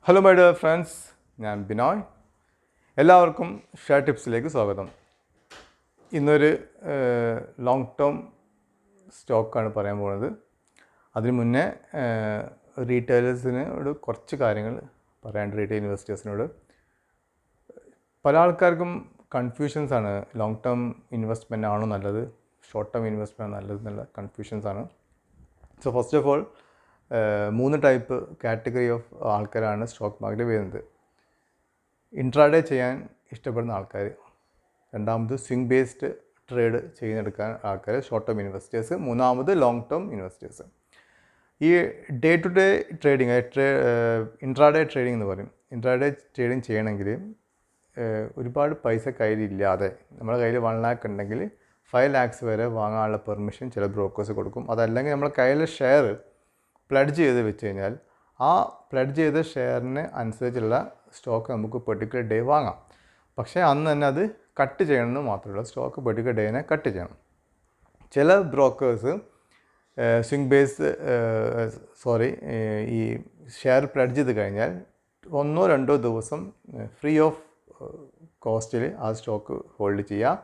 Hello my dear friends, ഞാൻ ബിനോയ്. എല്ലാവർക്കും share ടിപ്സിലേക്ക് സ്വാഗതം. ഇന്നൊരു ലോങ് ടേം സ്റ്റോക്കാണ് പറയാൻ പോകുന്നത്. അതിന് മുന്നേ റീറ്റെയിലേഴ്സിനോട് കുറച്ച് കാര്യങ്ങൾ പറയാണ്ട്, റീറ്റെയിൽ ഇൻവെസ്റ്റേഴ്സിനോട്. പല ആൾക്കാർക്കും കൺഫ്യൂഷൻസാണ്. ലോങ് ടേം ഇൻവെസ്റ്റ്മെൻ്റ് ആണോ നല്ലത്, ഷോർട്ട് ടേം ഇൻവെസ്റ്റ്മെൻറ്റ് നല്ലത് എന്നുള്ള കൺഫ്യൂഷൻസാണ്. So first of all, 3 type category of ആൾക്കാരാണ് സ്റ്റോക്ക് മാർക്കറ്റിൽ വരുന്നത്. ഇൻട്രാഡേ ചെയ്യാൻ ഇഷ്ടപ്പെടുന്ന ആൾക്കാർ, രണ്ടാമത് സ്വിംഗ് ബേസ്ഡ് ട്രേഡ് ചെയ്യുന്നെടുക്കാൻ ആൾക്കാർ, ഷോർട്ട് ടേം ഇൻവെസ്റ്റേഴ്സ്, മൂന്നാമത് ലോങ് ടേം ഇൻവെസ്റ്റേഴ്സ്. ഈ day to day trading, intraday trading എന്ന് പറയും. ഇൻട്രാഡേ ട്രേഡിങ് ചെയ്യണമെങ്കിൽ ഒരുപാട് പൈസ കയ്യിലില്ലാതെ, നമ്മുടെ കയ്യിൽ 1 lakh ഉണ്ടെങ്കിൽ 5 lakhs വരെ വാങ്ങാനുള്ള പെർമിഷൻ ചില ബ്രോക്കേഴ്സ് കൊടുക്കും. അതല്ലെങ്കിൽ നമ്മുടെ കയ്യിലെ ഷെയർ പ്ലഡ്ജ് ചെയ്ത് വെച്ച് കഴിഞ്ഞാൽ ആ പ്ലഡ്ജ് ചെയ്ത ഷെയറിന് അനുസരിച്ചുള്ള സ്റ്റോക്ക് നമുക്ക് പെർട്ടിക്കുലർ ഡേ വാങ്ങാം. പക്ഷേ അന്ന് തന്നെ അത് കട്ട് ചെയ്യണമെന്ന് മാത്രമല്ല, സ്റ്റോക്ക് പെർട്ടിക്കുലർ ഡേനെ കട്ട് ചെയ്യണം. ചില ബ്രോക്കേഴ്സ് സ്വിംഗ് ബേസ് ഈ ഷെയർ പ്ലഡ്ജ് ചെയ്ത് കഴിഞ്ഞാൽ 1-2 ദിവസം ഫ്രീ ഓഫ് കോസ്റ്റിൽ ആ സ്റ്റോക്ക് ഹോൾഡ് ചെയ്യുക.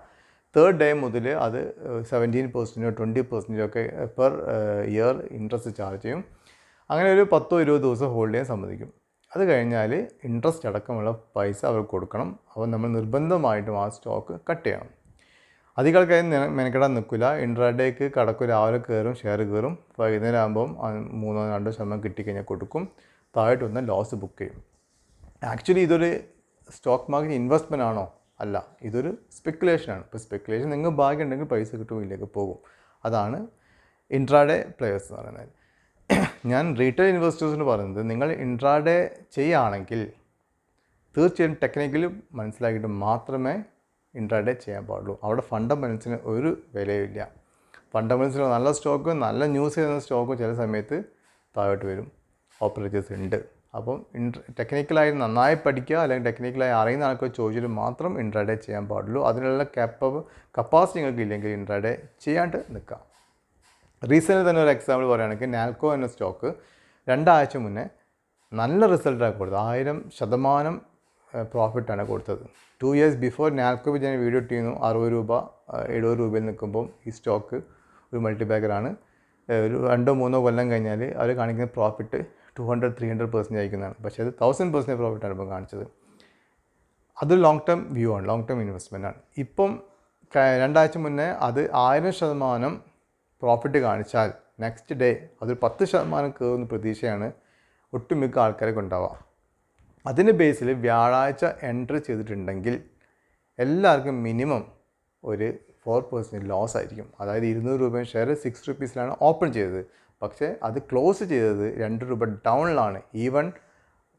3rd ഡേ മുതൽ അത് 17%, 20% ഒക്കെ പെർ ഇയർ ഇൻട്രസ്റ്റ് ചാർജ് ചെയ്യും. അങ്ങനെ ഒരു 10-20 ദിവസം ഹോൾഡ് ചെയ്യാൻ സമ്മതിക്കും. അത് കഴിഞ്ഞാൽ ഇൻട്രസ്റ്റ് അടക്കമുള്ള പൈസ അവർ കൊടുക്കണം. അപ്പോൾ നമ്മൾ നിർബന്ധമായിട്ടും ആ സ്റ്റോക്ക് കട്ട് ചെയ്യണം. അധികം ആൾക്കാർ മെനക്കെടാൻ നിൽക്കില്ല. ഇൻട്രാഡേക്ക് കടക്കും, രാവിലെ കയറും, ഷെയർ കയറും, വൈകുന്നേരം ആകുമ്പം 3-2% കിട്ടിക്കഴിഞ്ഞാൽ കൊടുക്കും, താഴോട്ട് വന്ന് ലോസ് ബുക്ക് ചെയ്യും. ആക്ച്വലി ഇതൊരു സ്റ്റോക്ക് മാർക്കറ്റ് ഇൻവെസ്റ്റ്മെൻ്റ് ആണോ? അല്ല, ഇതൊരു സ്പെക്കുലേഷനാണ്. ഇപ്പോൾ സ്പെക്കുലേഷൻ നിങ്ങൾ ഭാഗ്യം ഉണ്ടെങ്കിൽ പൈസ കിട്ടും, ഇല്ലെങ്കിൽ പോകും. അതാണ് ഇൻട്രാഡേ പ്ലെയേഴ്സ് എന്ന് പറയുന്നത്. ഞാൻ റീറ്റെയിൽ ഇൻവെസ്റ്റേഴ്സിന് പറയുന്നത്, നിങ്ങൾ ഇൻട്രാഡേ ചെയ്യുകയാണെങ്കിൽ തീർച്ചയായും ടെക്നിക്കലി മനസ്സിലാക്കിയിട്ട് മാത്രമേ ഇൻട്രാഡേ ചെയ്യാൻ പാടുള്ളൂ. അവിടെ ഫണ്ടമെൻറ്റ്സിന് ഒരു വിലയില്ല. ഫണ്ടമെൻറ്റ്സിന് നല്ല സ്റ്റോക്ക്, നല്ല ന്യൂസ് ചെയ്യുന്ന സ്റ്റോക്ക് ചില സമയത്ത് താഴോട്ട് വരും, ഓപ്പറേറ്റേഴ്സ് ഉണ്ട്. അപ്പം ടെക്നിക്കലായി നന്നായി പഠിക്കുക, അല്ലെങ്കിൽ ടെക്നിക്കലായി അറിയുന്ന ആൾക്കാർ ചോദിച്ചിട്ട് മാത്രം ഇൻട്രാഡേ ചെയ്യാൻ പാടുള്ളൂ. അതിനുള്ള കപ്പാസിറ്റി നിങ്ങൾക്ക് ഇല്ലെങ്കിൽ ഇൻട്രാഡേ ചെയ്യാണ്ട് നിൽക്കാം. റീസെൻ്റ് തന്നെ ഒരു എക്സാമ്പിൾ പറയുകയാണെങ്കിൽ, നാൽക്കോ എന്ന സ്റ്റോക്ക് 2 ആഴ്ച മുന്നേ നല്ല റിസൾട്ടാണ് കൊടുത്തത്. 1000% പ്രോഫിറ്റാണ് കൊടുത്തത്. 2 years ബിഫോർ നാൽക്കോ ഞാൻ വീഡിയോ ഇട്ടിരുന്നു. 60 രൂപ 70 രൂപയിൽ നിൽക്കുമ്പം ഈ സ്റ്റോക്ക് ഒരു മൾട്ടിബാഗറാണ്. ഒരു 2-3 കൊല്ലം കഴിഞ്ഞാൽ അവർ കാണിക്കുന്ന പ്രോഫിറ്റ് 200-300% ആയിരിക്കുന്നതാണ്. പക്ഷേ അത് 1000% പ്രോഫിറ്റാണ് ഇപ്പം കാണിച്ചത്. അതൊരു ലോങ് ടേം വ്യൂ ആണ്, ലോങ് ടേം ഇൻവെസ്റ്റ്മെൻ്റ് ആണ്. ഇപ്പം 2 ആഴ്ച മുന്നേ അത് 1000% പ്രോഫിറ്റ് കാണിച്ചാൽ നെക്സ്റ്റ് ഡേ അതൊരു 10% കയറുന്ന പ്രതീക്ഷയാണ് ഒട്ടുമിക്ക ആൾക്കാരൊക്കെ ഉണ്ടാവുക. അതിൻ്റെ ബേസിൽ വ്യാഴാഴ്ച എൻട്രി ചെയ്തിട്ടുണ്ടെങ്കിൽ എല്ലാവർക്കും മിനിമം ഒരു 4% ലോസ് ആയിരിക്കും. അതായത് 200 രൂപ ഷെയർ 6 rupeesലാണ് ഓപ്പൺ ചെയ്തത്, പക്ഷേ അത് ക്ലോസ് ചെയ്തത് 2 രൂപ ഡൗണിലാണ്. Even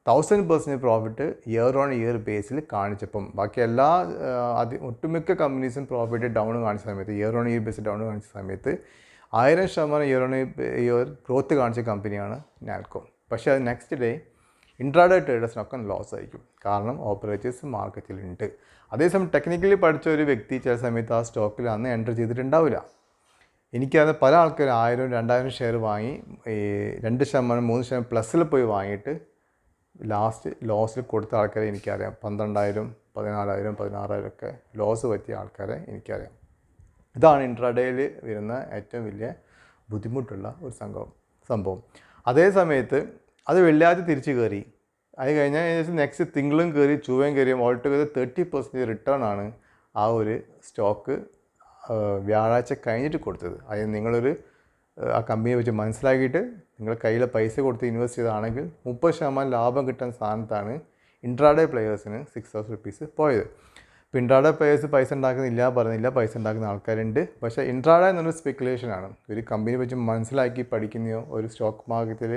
1000% profit year on year ബേസിൽ കാണിച്ചപ്പം ബാക്കി എല്ലാ ഒട്ടുമിക്ക കമ്പനീസും പ്രോഫിറ്റ് ഡൗൺ കാണിച്ച സമയത്ത്, ഇയർ ഓൺ ഇയർ ബേസിൽ ഡൗൺ കാണിച്ച സമയത്ത് 1000% ഇയർ ഓൺ ഇയർ ഗ്രോത്ത് കാണിച്ച കമ്പനിയാണ് നാൽക്കോ. പക്ഷേ അത് നെക്സ്റ്റ് ഡേ ഇൻട്രാഡേ ട്രേഡേഴ്സിനൊക്കെ ലോസ് ആയിരിക്കും, കാരണം ഓപ്പറേറ്റേഴ്സ് മാർക്കറ്റിലുണ്ട്. അതേസമയം ടെക്നിക്കലി പഠിച്ച ഒരു വ്യക്തി ചില സമയത്ത് ആ സ്റ്റോക്കിൽ അന്ന് എൻട്രി ചെയ്തിട്ടുണ്ടാവില്ല. എനിക്കത് പല ആൾക്കാർ 1000-2000 ഷെയർ വാങ്ങി 2%, 3% പ്ലസ്സിൽ പോയി വാങ്ങിയിട്ട് ലാസ്റ്റ് ലോസിൽ കൊടുത്ത ആൾക്കാരെ എനിക്കറിയാം. 12,000, 14,000, 16,000 ഒക്കെ ലോസ് പറ്റിയ ആൾക്കാരെ എനിക്കറിയാം. ഇതാണ് ഇൻട്രാഡേയിൽ വരുന്ന ഏറ്റവും വലിയ ബുദ്ധിമുട്ടുള്ള ഒരു സംഭവം. അതേ സമയത്ത് അത് വെള്ളിയാഴ്ച തിരിച്ച് കയറി, അത് കഴിഞ്ഞാൽ നെക്സ്റ്റ് തിങ്കളും കയറി, ചൊവ്വയും കയറിയും ഓൾ ടുഗദർ 30% റിട്ടേൺ ആണ് ആ ഒരു സ്റ്റോക്ക് വ്യാഴാഴ്ച കഴിഞ്ഞിട്ട് കൊടുത്തത്. അതായത് നിങ്ങളൊരു ആ കമ്പനിയെ വെച്ച് മനസ്സിലാക്കിയിട്ട് നിങ്ങൾ കയ്യിലെ പൈസ കൊടുത്ത് ഇൻവെസ്റ്റ് ചെയ്താണെങ്കിൽ 30% ലാഭം കിട്ടുന്ന സ്ഥാനത്താണ് ഇൻട്രാഡേ പ്ലെയേഴ്സിന് 6,000 rupees പോയത്. ഇപ്പോൾ ഇൻട്രാഡേ പ്ലെയേഴ്സ് പൈസ ഉണ്ടാക്കുന്നില്ല പറയുന്നില്ല, പൈസ ഉണ്ടാക്കുന്ന ആൾക്കാരുണ്ട്. പക്ഷേ ഇൻട്രാഡേ എന്നൊരു സ്പെക്കുലേഷനാണ്. ഒരു കമ്പനി വെച്ച് മനസ്സിലാക്കി പഠിക്കുന്നയോ ഒരു സ്റ്റോക്ക് മാർക്കറ്റിൽ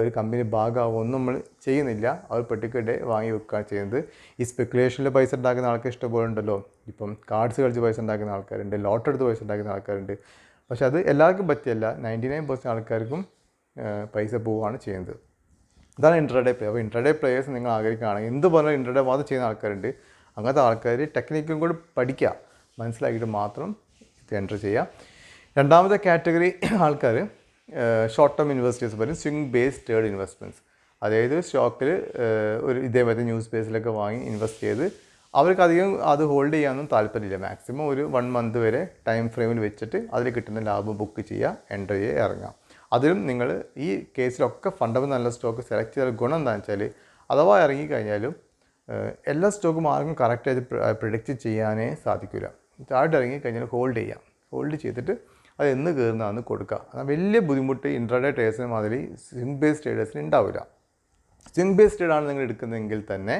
ഒരു കമ്പനി ഭാഗമാവോ ഒന്നും നമ്മൾ ചെയ്യുന്നില്ല. അവർ പെർട്ടിക്കുലർ ഡേ വാങ്ങി വെക്കുകയാണ് ചെയ്യുന്നത്. ഈ സ്പെക്കുലേഷനിൽ പൈസ ഉണ്ടാക്കുന്ന ആൾക്കാർ ഇഷ്ടംപോലെ ഉണ്ടല്ലോ. ഇപ്പം കാർഡ്സ് കളിച്ച് പൈസ ഉണ്ടാക്കുന്ന ആൾക്കാരുണ്ട്, ലോട്ടറി എടുത്ത് പൈസ ഉണ്ടാക്കുന്ന ആൾക്കാരുണ്ട്. പക്ഷേ അത് എല്ലാവർക്കും പറ്റിയല്ല. 99% ആൾക്കാർക്കും പൈസ പോവുകയാണ് ചെയ്യുന്നത്. ഇതാണ് ഇൻട്രാഡേ പ്ലെയർ. അപ്പോൾ ഇൻട്രാഡേ പ്ലെയേഴ്സ് നിങ്ങൾ ആഗ്രഹിക്കുകയാണെങ്കിൽ, എന്ത് പറഞ്ഞാൽ ഇൻട്രാഡേ മാത്രം ചെയ്യുന്ന ആൾക്കാരുണ്ട്. അങ്ങനത്തെ ആൾക്കാർ ടെക്നിക്കും കൂടി പഠിക്കുക, മനസ്സിലാക്കിയിട്ട് മാത്രം ഇത് എൻട്രി ചെയ്യുക. രണ്ടാമത്തെ കാറ്റഗറി ആൾക്കാർ ഷോർട്ട് ടേം ഇൻവെസ്റ്റേഴ്സ് പറയും, സ്വിംഗ് ബേസ്ഡ് ട്രേഡ് ഇൻവെസ്റ്റ്മെൻറ്റ്സ്. അതായത് സ്റ്റോക്കിൽ ഒരു ഇതേപോലത്തെ ന്യൂസ് പേസിലൊക്കെ വാങ്ങി ഇൻവെസ്റ്റ് ചെയ്ത് അവർക്കധികം അത് ഹോൾഡ് ചെയ്യാനൊന്നും താല്പര്യമില്ല. മാക്സിമം ഒരു 1 മന്ത് വരെ ടൈം ഫ്രെയിമിൽ വെച്ചിട്ട് അതിൽ കിട്ടുന്ന ലാഭം ബുക്ക് ചെയ്യുക, എൻ്റർ ചെയ്യുക, ഇറങ്ങാം. അതിലും നിങ്ങൾ ഈ കേസിലൊക്കെ ഫണ്ടമെൻ്റൽ നല്ല സ്റ്റോക്ക് സെലക്ട് ചെയ്ത ഗുണം എന്താണെന്ന് വെച്ചാൽ അഥവാ ഇറങ്ങിക്കഴിഞ്ഞാലും എല്ലാ സ്റ്റോക്കും ആർക്കും കറക്റ്റായിട്ട് പ്രിഡിക്റ്റ് ചെയ്യാനേ സാധിക്കില്ല. താഴോട്ട് ഇറങ്ങിക്കഴിഞ്ഞാൽ ഹോൾഡ് ചെയ്യാം. ഹോൾഡ് ചെയ്തിട്ട് അത് എന്ന് കയറുന്നതാണെന്ന് കൊടുക്കുക. എന്നാൽ വലിയ ബുദ്ധിമുട്ട് ഇൻട്രാഡേ ട്രേഡേഴ്സിന് മാതിരി സ്വിംഗ് ബേസ്ഡ് ട്രേഡേഴ്സിന് ഉണ്ടാവില്ല. സ്വിംഗ് ബേസ്ഡ് ട്രേഡാണ് നിങ്ങൾ എടുക്കുന്നതെങ്കിൽ തന്നെ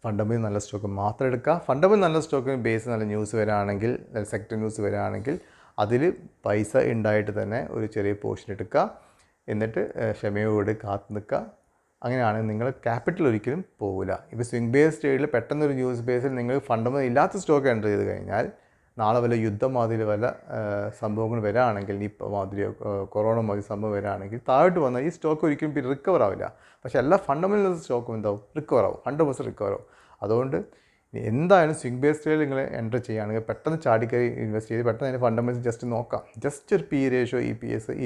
ഫണ്ടമെൻ്റൽ നല്ല സ്റ്റോക്ക് മാത്രം എടുക്കുക. ഫണ്ടമെൻ്റൽ നല്ല സ്റ്റോക്കിന് ബേസ് നല്ല ന്യൂസ് വരികയാണെങ്കിൽ, സെക്ടർ ന്യൂസ് വരികയാണെങ്കിൽ അതിൽ പൈസ ഉണ്ടായിട്ട് തന്നെ ഒരു ചെറിയ പോർഷൻ എടുക്കുക. എന്നിട്ട് ക്ഷമയോട് കാത്തു നിൽക്കുക. അങ്ങനെയാണെങ്കിൽ നിങ്ങൾ ക്യാപിറ്റൽ ഒരിക്കലും പോകില്ല. ഇപ്പോൾ സ്വിംഗ് ബേസ്ഡ് ട്രേഡിൽ പെട്ടെന്നൊരു ന്യൂസ് ബേസിൽ നിങ്ങൾ ഫണ്ടമെൻ്റൽ ഇല്ലാത്ത സ്റ്റോക്ക് എൻ്റർ ചെയ്ത് കഴിഞ്ഞാൽ നാളെ വല്ല യുദ്ധം മാതിരി വല്ല സംഭവങ്ങൾ വരികയാണെങ്കിൽ, നിപ്പ മാതിരിയോ കൊറോണ മാതിരി സംഭവം വരികയാണെങ്കിൽ താഴോട്ട് വന്നാൽ ഈ സ്റ്റോക്ക് ഒരിക്കലും പിന്നെ റിക്കവർ ആവില്ല. പക്ഷേ എല്ലാ ഫണ്ടമെൻ്റൽ സ്റ്റോക്കും എന്താവും, റിക്കവർ ആവും, 100% റിക്കവർ ആവും. അതുകൊണ്ട് എന്തായാലും സ്വിംഗ് ബേസ്ഡ് ട്രേഡിൽ നിങ്ങൾ എൻ്റർ ചെയ്യുകയാണെങ്കിൽ പെട്ടെന്ന് ചാടിക്കറി ഇൻവെസ്റ്റ് ചെയ്ത് പെട്ടെന്ന് അതിൻ്റെ ഫണ്ടമെൻ്റൽസ് ജസ്റ്റ് നോക്കാം. ജസ്റ്റ് ഒരു P ratio, E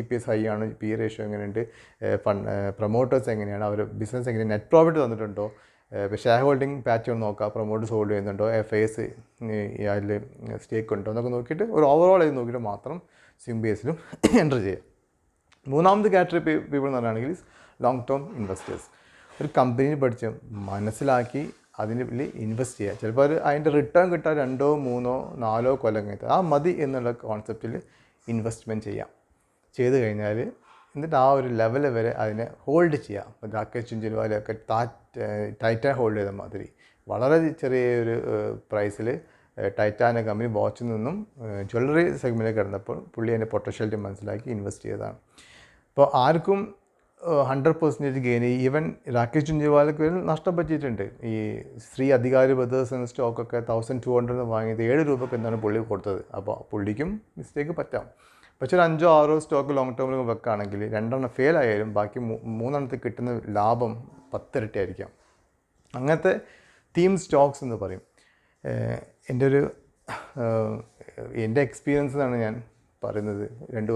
P S high ആണ്, പി റേഷ്യോ എങ്ങനെയുണ്ട്, പ്രൊമോട്ടേഴ്സ് എങ്ങനെയാണ്, അവർ ബിസിനസ് എങ്ങനെയാണ്, നെറ്റ് പ്രോഫിറ്റ് തന്നിട്ടുണ്ടോ, ഇപ്പോൾ ഷെയർ ഹോൾഡിംഗ് പാറ്റേൺ നോക്കുക, പ്രൊമോട്ടേഴ്സ് ഹോൾഡ് ചെയ്യുന്നുണ്ടോ, FIs അതിൽ സ്റ്റേക്ക് ഉണ്ടോ എന്നൊക്കെ നോക്കിയിട്ട് ഒരു ഓവറോൾ ചെയ്ത് നോക്കിയിട്ട് മാത്രം സ്വിംഗ് ബേസിലും എൻ്റർ ചെയ്യുക. മൂന്നാമത്തെ കാറ്റഗറി പീപ്പിൾ എന്ന് പറയുകയാണെങ്കിൽ ലോങ് ടേം ഇൻവെസ്റ്റേഴ്സ്. ഒരു കമ്പനിയിൽ പഠിച്ച് മനസ്സിലാക്കി അതിന് ഇൻവെസ്റ്റ് ചെയ്യുക. ചിലപ്പോൾ അതിൻ്റെ റിട്ടേൺ കിട്ടാൻ 2, 3, 4 കൊല്ലം കഴിഞ്ഞിട്ട് ആ മതി എന്നുള്ള കോൺസെപ്റ്റിൽ ഇൻവെസ്റ്റ്മെൻറ്റ് ചെയ്യാം. ചെയ്ത് കഴിഞ്ഞാൽ എന്നിട്ട് ആ ഒരു ലെവൽ വരെ അതിനെ ഹോൾഡ് ചെയ്യാം. രാകേഷ് ജുൻജുൻവാലയൊക്കെ ടൈറ്റാൻ ഹോൾഡ് ചെയ്ത മാതിരി വളരെ ചെറിയൊരു പ്രൈസിൽ ടൈറ്റാൻ കമ്പനി വാച്ചിൽ നിന്നും ജ്വല്ലറി സെഗ്മെൻറ്റിൽ കിടന്നപ്പോൾ പുള്ളി അതിൻ്റെ പൊട്ടൻഷ്യലിറ്റി മനസ്സിലാക്കി ഇൻവെസ്റ്റ് ചെയ്തതാണ്. അപ്പോൾ ആർക്കും 100% ഗെയിൻ, ഈവൻ രാകേഷ് ജുൻജുൻവാലയ്ക്ക് വരെ നഷ്ടം പറ്റിയിട്ടുണ്ട്. ഈ ശ്രീ അധികാരി ബ്രദേഴ്സ് എന്ന സ്റ്റോക്കൊക്കെ 1200 വാങ്ങിയത് 7 രൂപയ്ക്ക് എന്താണ് പുള്ളി കൊടുത്തത്. അപ്പോൾ പുള്ളിക്കും മിസ്റ്റേക്ക് പറ്റാം. പക്ഷേ ഒരു 5 or 6 സ്റ്റോക്ക് ലോങ് ടേമിൽ വെക്കുകയാണെങ്കിൽ 2 ഫെയിൽ ആയാലും ബാക്കി 3 കിട്ടുന്ന ലാഭം 10 ഇരട്ടി ആയിരിക്കാം. അങ്ങനത്തെ തീം സ്റ്റോക്സ് എന്ന് പറയും. എൻ്റെ എക്സ്പീരിയൻസ് ആണ് ഞാൻ പറയുന്നത്. 20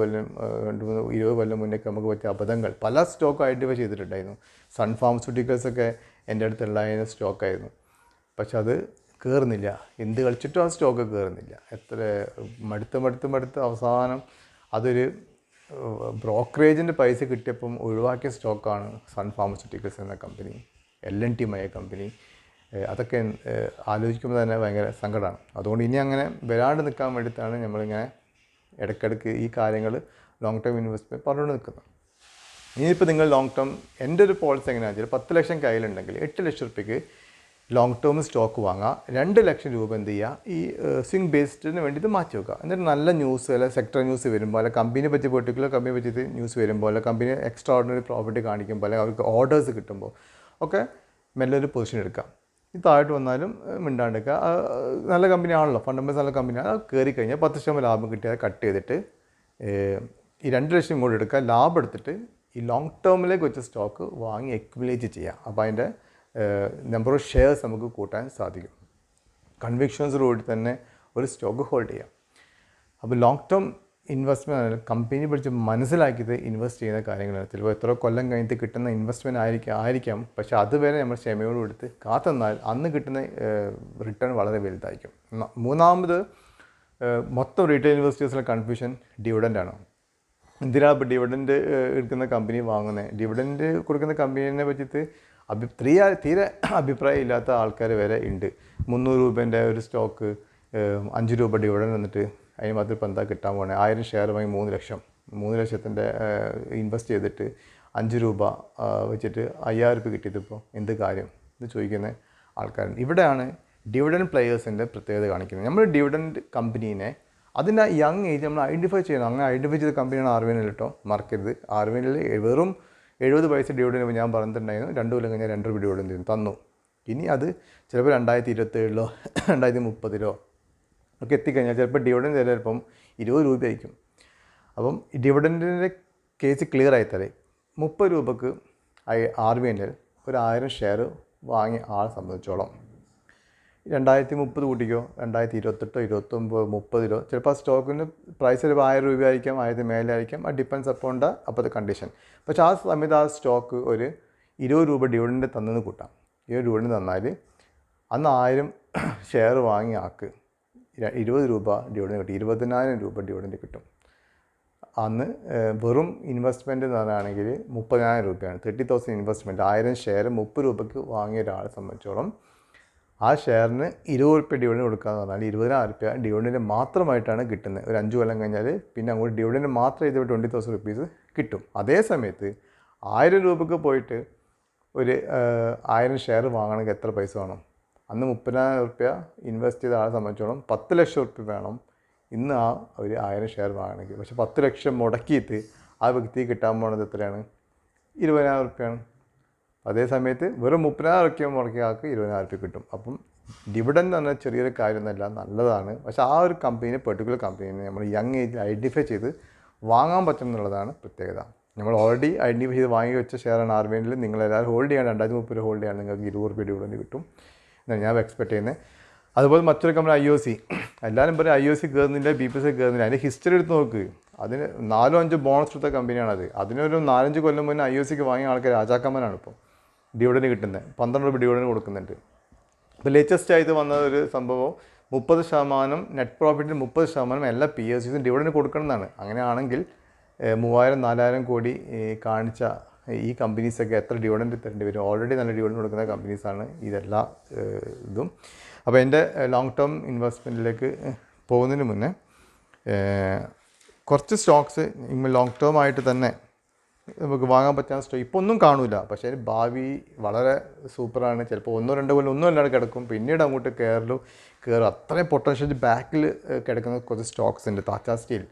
കൊല്ലം മുന്നേ നമുക്ക് പറ്റിയ അബദ്ധങ്ങൾ പല സ്റ്റോക്ക് ഐഡൻറ്റിഫൈ ചെയ്തിട്ടുണ്ടായിരുന്നു. സൺ ഫാർമസ്യൂട്ടിക്കൽസൊക്കെ എൻ്റെ അടുത്തുണ്ടായിരുന്ന സ്റ്റോക്കായിരുന്നു. പക്ഷെ അത് കയറുന്നില്ല. എന്ത് കളിച്ചിട്ടും ആ സ്റ്റോക്ക് കയറുന്നില്ല. എത്ര മടുത്ത് അവസാനം അതൊരു ബ്രോക്കറേജിൻ്റെ പൈസ കിട്ടിയപ്പം ഒഴിവാക്കിയ സ്റ്റോക്കാണ് സൺ ഫാർമസ്യൂട്ടിക്കൽസ് എന്ന കമ്പനി, L&T കമ്പനി. അതൊക്കെ ആലോചിക്കുമ്പോൾ തന്നെ ഭയങ്കര സങ്കടമാണ്. അതുകൊണ്ട് ഇനി അങ്ങനെ വരാണ്ട് നിൽക്കാൻ വേണ്ടിയിട്ടാണ് നമ്മളിങ്ങനെ ഇടയ്ക്കിടയ്ക്ക് ഈ കാര്യങ്ങൾ ലോങ് ടേം ഇൻവെസ്റ്റ്മെൻറ്റ് പറഞ്ഞുകൊണ്ട് നിൽക്കുന്നത്. ഇനിയിപ്പോൾ നിങ്ങൾ ലോങ് ടേം, എൻ്റെ ഒരു പോളിസി എങ്ങനെയാണെന്ന് വെച്ചാൽ 10 ലക്ഷം കയ്യിലുണ്ടെങ്കിൽ 8 ലക്ഷം റുപ്യക്ക് ലോങ് ടേം സ്റ്റോക്ക് വാങ്ങുക. 2 ലക്ഷം രൂപ എന്ത് ചെയ്യുക, ഈ സ്വിംഗ് ബേസ്ഡിന് വേണ്ടിയിട്ട് മാറ്റി വെക്കുക. എന്നിട്ട് നല്ല ന്യൂസ്, അല്ല സെക്ടർ ന്യൂസ് വരുമ്പോൾ, അല്ല കമ്പനിയെ പറ്റി പെർട്ടിക്കുലർ കമ്പനിയെ പറ്റി ന്യൂസ് വരുമ്പോൾ, അല്ല കമ്പനി എക്സ്ട്രാ ഓർഡിനറി പ്രോഫിറ്റ് കാണിക്കുമ്പോൾ, അല്ലെങ്കിൽ അവർക്ക് ഓർഡേഴ്സ് കിട്ടുമ്പോൾ ഒക്കെ മെല്ലെ ഒരു പൊസിഷൻ എടുക്കാം. ഈ താഴോട്ട് വന്നാലും മിണ്ടാണ്ടിരിക്കുക. നല്ല കമ്പനിയാണല്ലോ, ഫണ്ടമെൻ്റൽസ് നല്ല കമ്പനിയാണ്. അത് കയറി കഴിഞ്ഞാൽ 10% ലാഭം കിട്ടിയാൽ കട്ട് ചെയ്തിട്ട് ഈ 2 ലക്ഷം ഇങ്ങോട്ട് എടുക്കുക. ലാഭം എടുത്തിട്ട് ഈ ലോങ് ടേമിലേക്ക് വെച്ച സ്റ്റോക്ക് വാങ്ങി അക്യുമുലേറ്റ് ചെയ്യുക. അപ്പോൾ അതിൻ്റെ നമ്പർ ഓഫ് ഷെയർസ് നമുക്ക് കൂട്ടാൻ സാധിക്കും. കൺവിക്ഷൻസിലൂടെ തന്നെ ഒരു സ്റ്റോക്ക് ഹോൾഡ് ചെയ്യാം. അപ്പോൾ ലോങ് ടേം ഇൻവെസ്റ്റ്മെൻറ്റ് കമ്പനി പഠിച്ച് മനസ്സിലാക്കിയത് ഇൻവെസ്റ്റ് ചെയ്യുന്ന കാര്യങ്ങളാണ്. ചിലപ്പോൾ എത്ര കൊല്ലം കഴിഞ്ഞിട്ട് കിട്ടുന്ന ഇൻവെസ്റ്റ്മെൻറ്റ് ആയിരിക്കാം. പക്ഷേ അതുവരെ നമ്മൾ ക്ഷമയോട് കൊടുത്ത് കാത്തെന്നാൽ അന്ന് കിട്ടുന്ന റിട്ടേൺ വളരെ വലുതായിരിക്കും. മൂന്നാമത് മൊത്തം റീറ്റെയിൽ ഇൻവെസ്റ്റേഴ്സിലെ കൺഫ്യൂഷൻ ഡിവിഡൻ്റാണ്. എന്തിനാണ് ഇപ്പോൾ ഡിവിഡൻറ്റ് എടുക്കുന്ന കമ്പനി വാങ്ങുന്നത്? ഡിവിഡൻറ്റ് കൊടുക്കുന്ന കമ്പനീനെ പറ്റിയിട്ട് തീരെ അഭിപ്രായം ഇല്ലാത്ത ആൾക്കാർ വരെ ഉണ്ട്. 300 രൂപേൻ്റെ ഒരു സ്റ്റോക്ക് 5 രൂപ ഡിവിഡൻറ്റ് വന്നിട്ട് അതിന് മാത്രം ഇപ്പോൾ എന്താ കിട്ടാൻ പോകുന്നത്? 1000 ഷെയർ വാങ്ങി 3 ലക്ഷം, 3 ലക്ഷത്തിൻ്റെ ഇൻവെസ്റ്റ് ചെയ്തിട്ട് 5 രൂപ വെച്ചിട്ട് 5000 രൂപ കിട്ടിയതിപ്പോൾ എന്ത് കാര്യം എന്ന് ചോദിക്കുന്ന ആൾക്കാരുണ്ട്. ഇവിടെയാണ് ഡിവിഡൻറ്റ് പ്ലെയേഴ്സിൻ്റെ പ്രത്യേകത കാണിക്കുന്നത്. നമ്മൾ ഡിവിഡൻറ്റ് കമ്പനീനെ അതിൻ്റെ യങ് ഏജ് നമ്മൾ ഐഡൻറ്റിഫൈ ചെയ്യണം. അങ്ങനെ ഐഡൻറ്റിഫൈ ചെയ്ത കമ്പനിയാണ് ആർവിഎൻഎൽ കേട്ടോ, മറക്കരുത്. ആർവിഎൻഎൽ വെറും 70 പൈസ ഡിവിഡൻറ്റ് ഞാൻ പറഞ്ഞിട്ടുണ്ടായിരുന്നു. 2 കൊല്ലം കഴിഞ്ഞാൽ 2 രൂപ ഡിവിഡൻറ്റ് തന്നു. ഇനി അത് ചിലപ്പോൾ 2027 2030 ഒക്കെ എത്തിക്കഴിഞ്ഞാൽ ചിലപ്പോൾ ഡിവിഡൻറ്റ് ചിലപ്പം 20 രൂപ ആയിരിക്കും. അപ്പം ഈ ഡിവിഡൻറ്റിൻ്റെ കേസ് ക്ലിയർ ആയിത്തരേ 30 രൂപക്ക് ആർവിഎൻഎൽ ഒരു 1000 ഷെയർ വാങ്ങിയ ആളെ സംബന്ധിച്ചോളം 2030 കൂട്ടിക്കോ, 2028, 29, 30 ചിലപ്പോൾ ആ സ്റ്റോക്കിന് പ്രൈസ് ചിലപ്പോൾ 1000 രൂപ ആയിരിക്കാം, 1000 മേലായിരിക്കാം. അത് ഡിപ്പെൻസ് അപ്പോൺ ദ അപ്പോഴത്തെ കണ്ടീഷൻ. പക്ഷേ ആ സമയത്ത് ആ സ്റ്റോക്ക് ഒരു 20 രൂപ ഡിവിഡൻഡ് തന്നെന്ന് കൂട്ടാം. 20 ഡിവിഡൻഡ് തന്നാൽ അന്ന് 1000 ഷെയർ വാങ്ങിയ ആൾക്ക് 20 രൂപ ഡിവിഡൻഡ് കിട്ടും, 20,000 രൂപ ഡിവിഡൻഡ് കിട്ടും. അന്ന് വെറും ഇൻവെസ്റ്റ്മെൻറ്റ് എന്ന് പറയുകയാണെങ്കിൽ 30,000 രൂപയാണ്. 30,000 ഇൻവെസ്റ്റ്മെൻറ്റ്, 1000 ഷെയർ 30 രൂപയ്ക്ക് വാങ്ങിയ ഒരാളെ സംബന്ധിച്ചോളം ആ ഷെയറിന് 20 രൂപ ഡിവിഡൻഡ് കൊടുക്കാമെന്ന് പറഞ്ഞാൽ 20,000 രൂപ ഡിവിഡൻഡ് മാത്രമായിട്ടാണ് കിട്ടുന്നത്. ഒരു 5 കൊല്ലം കഴിഞ്ഞാൽ പിന്നെ അങ്ങോട്ട് ഡിവിഡൻഡ് മാത്രം ചെയ്ത് 20,000 റുപ്പീസ് കിട്ടും. അതേ സമയത്ത് 1000 രൂപയ്ക്ക് പോയിട്ട് ഒരു 1000 ഷെയർ വാങ്ങണമെങ്കിൽ എത്ര പൈസ വേണം? അന്ന് 30,000 രൂപ ഇൻവെസ്റ്റ് ചെയ്ത ആളെ സംബന്ധിച്ചോളം 10 ലക്ഷം രൂപ വേണം ഇന്ന് ആ ഒരു 1000 ഷെയർ വാങ്ങണമെങ്കിൽ. പക്ഷേ 10 ലക്ഷം മുടക്കിയിട്ട് ആ വ്യക്തിക്ക് കിട്ടാൻ പോകുന്നത് എത്രയാണ്? 20,000 രൂപയാണ്. അതേ സമയത്ത് വെറും 30,000 രൂപ മുടക്കിയ ആൾക്ക് 20,000 രൂപ കിട്ടും. അപ്പം ഡിവിഡൻഡ് എന്ന് പറഞ്ഞാൽ ചെറിയൊരു കാര്യമൊന്നുമല്ല, നല്ലതാണ്. പക്ഷേ ആ ഒരു കമ്പനി, പെർട്ടിക്കുലർ കമ്പനീനെ നമ്മൾ യങ് ഏജിൽ ഐഡൻറ്റിഫൈ ചെയ്ത് വാങ്ങാൻ പറ്റും എന്നുള്ളതാണ് പ്രത്യേകത. നമ്മൾ ഓൾറെഡി ഐഡൻറ്റിഫൈ ചെയ്ത് വാങ്ങി വെച്ച ഷെയറാണ് ആർബിഎനിൽ. നിങ്ങളെല്ലാവരും ഹോൾഡ് ചെയ്യാൻ 2030 രൂപ ഹോൾഡ് ചെയ്യാൻ നിങ്ങൾക്ക് 20 രൂപ ഡിവിഡൻഡ് കിട്ടും എന്നാണ് ഞാൻ എക്സ്പെക്ട് ചെയ്യുന്നത്. അതുപോലെ മറ്റൊരു കമ്പനി IOC. എല്ലാവരും പറയും IOC കയറുന്നില്ല, BPC കയറുന്നില്ല. അതിൻ്റെ ഹിസ്റ്ററി എടുത്ത് നോക്ക്. അതിന് 4-5 ബോണസ് എടുത്ത കമ്പനിയാണത്. അതിനൊരു 4-5 കൊല്ലം മുന്നേ IOCക്ക് വാങ്ങിയ ആൾക്കാർ രാജാക്കന്മാരാണ് ഇപ്പോൾ ഡിവിഡൻഡ് കിട്ടുന്നത്. 12 രൂപ ഡിവിഡൻഡ് കൊടുക്കുന്നുണ്ട്. ഇപ്പോൾ ലേറ്റസ്റ്റ് ആയിട്ട് വന്ന ഒരു സംഭവം 30% നെറ്റ് പ്രോഫിറ്റിൽ 30% എല്ലാ PSUസും ഡിവിഡൻഡ് കൊടുക്കണമെന്നാണ്. അങ്ങനെയാണെങ്കിൽ 3,000-4,000 കോടി കാണിച്ച ഈ കമ്പനീസൊക്കെ എത്ര ഡിവിഡൻഡ് തരേണ്ടി വരും? ഓൾറെഡി നല്ല ഡിവിഡൻഡ് കൊടുക്കുന്ന കമ്പനീസാണ് ഇതെല്ലാ ഇതും. അപ്പോൾ എൻ്റെ ലോങ് ടേം ഇൻവെസ്റ്റ്മെൻറ്റിലേക്ക് പോകുന്നതിന് മുന്നേ കുറച്ച് സ്റ്റോക്സ് ലോങ് ടേം ആയിട്ട് തന്നെ നമുക്ക് വാങ്ങാൻ പറ്റുന്ന സ്റ്റോക്ക് ഇപ്പോൾ ഒന്നും കാണില്ല, പക്ഷേ അതിന് ഭാവി വളരെ സൂപ്പറാണ്. ചിലപ്പോൾ 1-2 കൊല്ലം ഒന്നും അല്ലാതെ കിടക്കും, പിന്നീട് അങ്ങോട്ട് കയറും. അത്രയും പൊട്ടൻഷ്യൽ ബാക്കിൽ കിടക്കുന്ന കുറച്ച് സ്റ്റോക്സ് ഉണ്ട്. താച്ച സ്റ്റീൽ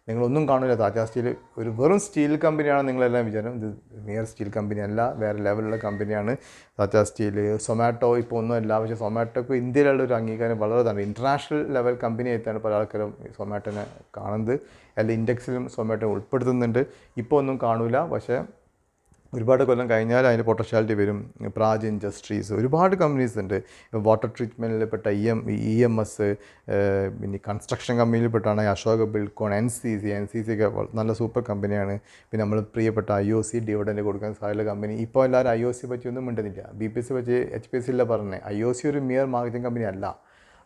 നിങ്ങളൊന്നും കാണില്ല. താച്ച സ്റ്റീൽ ഒരു വെറും സ്റ്റീൽ കമ്പനിയാണ് നിങ്ങളെല്ലാം വിചാരം. ഇത് നിയർ സ്റ്റീൽ കമ്പനി അല്ല, വേറെ ലെവലുള്ള കമ്പനിയാണ് താച്ച സ്റ്റീൽ. സൊമാറ്റോ ഇപ്പോൾ ഒന്നുമല്ല, പക്ഷേ സൊമാറ്റോക്ക് ഇന്ത്യയിലുള്ള ഒരു അംഗീകാരം വളരെ തന്നെ ഇൻ്റർനാഷണൽ ലെവൽ കമ്പനി ആയിട്ടാണ് പല ആൾക്കാരും സൊമാറ്റോനെ കാണുന്നത്. എല്ലാ ഇൻഡെക്സിലും സൊമാറ്റോ ഉൾപ്പെടുത്തുന്നുണ്ട്. ഇപ്പോൾ ഒന്നും കാണില്ല, പക്ഷേ ഒരുപാട് കൊല്ലം കഴിഞ്ഞാൽ അതിൻ്റെ പൊട്ടൻഷ്യാലിറ്റി വരും. പ്രാജ് ഇൻഡസ്ട്രീസ്, ഒരുപാട് കമ്പനീസ് ഉണ്ട്. വാട്ടർ ട്രീറ്റ്മെൻറ്റിൽപ്പെട്ട EMS, പിന്നെ കൺസ്ട്രക്ഷൻ കമ്പനിയിൽപ്പെട്ടാണ് അശോക ബിൽഡ്കോൺ, NCC ഒക്കെ നല്ല സൂപ്പർ കമ്പനിയാണ്. പിന്നെ നമ്മൾ പ്രിയപ്പെട്ട IOC ഡിവിഡൻഡ് കൊടുക്കാൻ സാധ്യത കമ്പനി. ഇപ്പോൾ എല്ലാവരും IOC പറ്റിയൊന്നും മിണ്ടുന്നില്ല. BPC പറ്റി HPC ഇല്ല പറഞ്ഞത്. IOC ഒരു മിയർ മാർക്കറ്റിംഗ് കമ്പനി അല്ല.